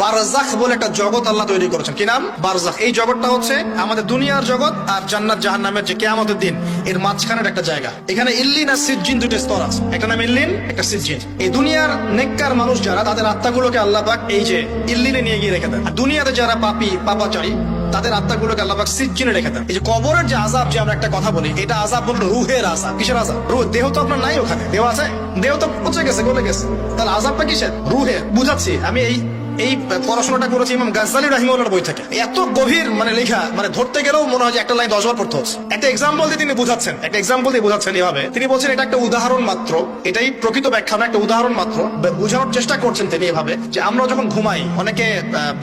বারজাখ বলে একটা জগৎ আল্লাহ তৈরি করেছেন। কি নাম? বারজাখ। এই জগৎটা হচ্ছে আমাদের দুনিয়ার জগৎ আর জান্নাত জাহান্নামের যে কিয়ামতের দিন এর মাঝখানের একটা জায়গা। এখানে ইল্লিন আর সিজ্জিন দুটো স্তর আছে, একটা নাম ইল্লিন, একটা সিজ্জিন। এই দুনিয়ার নেককার মানুষ যারা, তাদের আত্মাগুলোকে আল্লাহ পাক এই যে ইল্লিনে নিয়ে গিয়ে রেখে দেন। আর দুনিয়াতে যারা পাপী পাপাচারী তাদের আত্মাগুলোকে আল্লাহ পাক সিজ্জিনে রেখে দেন। এই যে কবরের যে আযাব, যে আমরা একটা কথা বলি, এটা আযাব বললো রুহের আযাব। কিসের আযাব? রুহ। দেহ তো আপনার নাই ওখানে, দেহ আছে? দেহ তো পচে গেছে, গলে গেছে। তাহলে আযাবটা কিসের? রুহের। বুঝাচ্ছি, আমি এই পড়াশোনাটা করেছি ইমাম গাজ্জালী রাহিমাহুল্লাহর বই থেকে। এত গভীর লেখা, ধরতে গেলেও মনে হয় যে একটা লাইন 10 বার পড়তে হচ্ছে। একটা এক্সাম্পল দিয়ে তিনি বুঝাচ্ছেন, এভাবে তিনি বলছেন এটা একটা উদাহরণ মাত্র, এটাই প্রকৃত ব্যাখ্যা না, একটা উদাহরণ মাত্র। বোঝানোর চেষ্টা করছেন তিনি এভাবে যে আমরা যখন ঘুমাই, অনেকে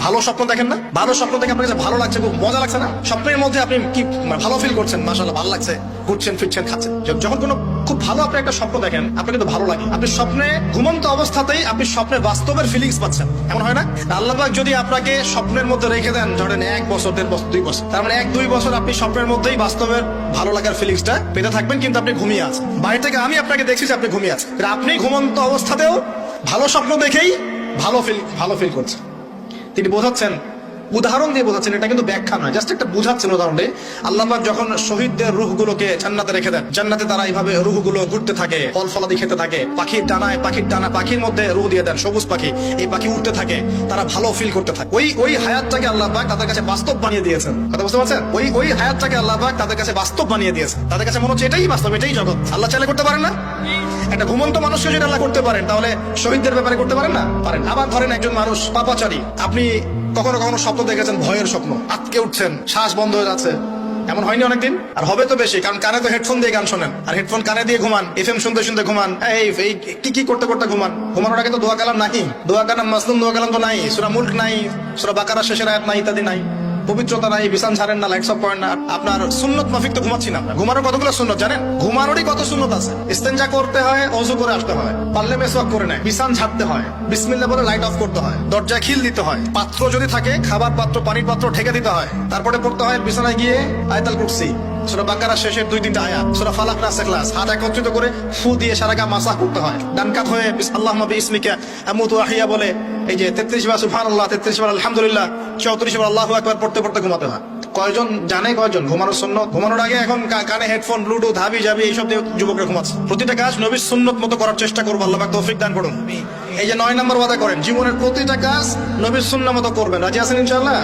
ভালো স্বপ্ন দেখেন না? ভালো স্বপ্ন দেখে আপনার কাছে ভালো লাগছে, খুব মজা লাগছে না? স্বপ্নের মধ্যে আপনি কি ভালো ফিল করছেন? মাশাআল্লাহ ভালো লাগছে, ঘুরছেন ফিরছেন খাচ্ছেন। যখন কোনো খুব ভালো আপনি একটা স্বপ্ন দেখেন, আপনার কিন্তু ভালো লাগে। আপনি স্বপ্নে ঘুমন্ত অবস্থাতেই আপনি স্বপ্নের বাস্তবের ফিলিংস পাচ্ছেন, এমন হয় না? আল্লাহ পাক যদি আপনাকে স্বপ্নের মধ্যে রেখে দেন, ধরেন 1 বছর 1.5 বছর 2 বছর, তার মানে 1-2 বছর আপনি স্বপ্নের মধ্যেই বাস্তবের ভালো লাগার ফিলিংসটা পেতে থাকবেন, কিন্তু আপনি ঘুমিয়ে আছেন। বাইরে থেকে আমি আপনাকে দেখছি যে আপনি ঘুমিয়ে আছেন, আপনি ঘুমন্ত অবস্থাতেও ভালো স্বপ্ন দেখেই ভালো ফিল করছেন। তিনি বোঝাচ্ছেন, উদাহরণ দিয়ে বোঝাচ্ছেন, এটা কিন্তু ব্যাখ্যা নয়, জাস্ট একটা বুঝাচ্ছেন উদাহরণ দিয়ে। আল্লাহ পাক যখন শহীদদের রূহগুলোকে জান্নাতে রেখে দেন, জান্নাতে তারা এইভাবে রূহগুলো ঘুরতে থাকে, ফল ফলাদি খেতে থাকে, পাখির মধ্যে রূহ দিয়ে দেন, সবুজ পাখি, এই পাখি উঠতে থাকে, তারা ভালো ফিল করতে থাকে। ওই হায়াতটাকে আল্লাহ পাক তাদের কাছে বাস্তব বানিয়ে দিয়েছেন। কথা বুঝতে পারছেন? ওই হায়াতটাকে আল্লাহ পাক তাদের কাছে বাস্তব বানিয়ে দিয়েছেন। তাদের কাছে মনে হচ্ছে এটাই বাস্তব, এটাই জগৎ। আল্লাহ চাইলে করতে পারেন না? একটা ঘুমন্ত মানুষকে যদি আল্লাহ করতে পারেন, তাহলে শহীদদের ব্যাপারে করতে পারেন না? পারেন। আবার ধরেন একজন মানুষ পাপাচারী, আপনি কখনো কখনো স্বপ্ন দেখেছেন, ভয়ের স্বপ্ন, আটকে উঠছেন, শ্বাস বন্ধ হয়ে যাচ্ছে, এমন হয়নি অনেকদিন? আর হবে তো বেশি, কারণ কানে তো হেডফোন দিয়ে গান শোনেন, আর হেডফোন কানে দিয়ে ঘুমান, এফএম শুনতে শুনতে ঘুমান, এই কি করতে করতে ঘুমান। ঘুমানোর আগে তো দোয়া কালাম নাই, দোয়া কালাম মাসলুম দোয়া কালাম তো নাই, সূরা মুলক নাই, সূরা বাকারা শেষের আয়াত নাই, ইত্যাদি নাই, পবিত্রতা নাই, বিছান ছাড়েন না, লাইটস অফ করেন না। আপনার সুন্নত মাফিক তো ঘুমাচ্ছি না। ঘুমানোর কতগুলো সুন্নত জানেন? ঘুমানোরই কত সুন্নত আছে। ইস্তেঞ্জা করতে হয়, ওযু করে আসতে হয়, পারলে মেসওয়াক করে নেয়, বিছান ছাড়তে হয়, বিসমিল্লাহ বলে লাইট অফ করতে হয়, দরজা খিল দিতে হয়, পাত্র যদি থাকে খাবার পাত্র, পানির পাত্র ঢেকে দিতে হয়, তারপরে পড়তে হয় বিছানায় গিয়ে আয়াতুল কুরসি, সূরা বাকারা শেষের 2-3টা আয়াত, সূরা ফালাক নাস ইখলাস, হাত একত্রিত করে ফু দিয়ে সারা গা মাসাহ করতে হয়। ডান কাত হয়ে আল্লাহুম্মা বিইসমিকা আমুতু আহিয়া বলে এই যে 33 বার সুবহানাল্লাহ, 33 বার আলহামদুলিল্লাহ, 34 বার আল্লাহু আকবার পড়তে পড়তে ঘুমাতে হয়। কয়জন জানে? কয়জন ঘুমানোর সুন্নত? ঘুমানোর আগে এখন কানে হেডফোন, ব্লুটুথ, হাবি জাবি এইসব দিয়ে যুবকরা ঘুমাচ্ছে। প্রতিটা কাজ নবীর সুন্নত মতো করার চেষ্টা করবো, আল্লাহ পাক তৌফিক দান করুন। এই যে 9 নম্বর ওয়াদা করেন, জীবনের প্রতিটা কাজ নবীর সুন্নাহ মতো করবেন। রাজি আছেন ইনশাআল্লাহ?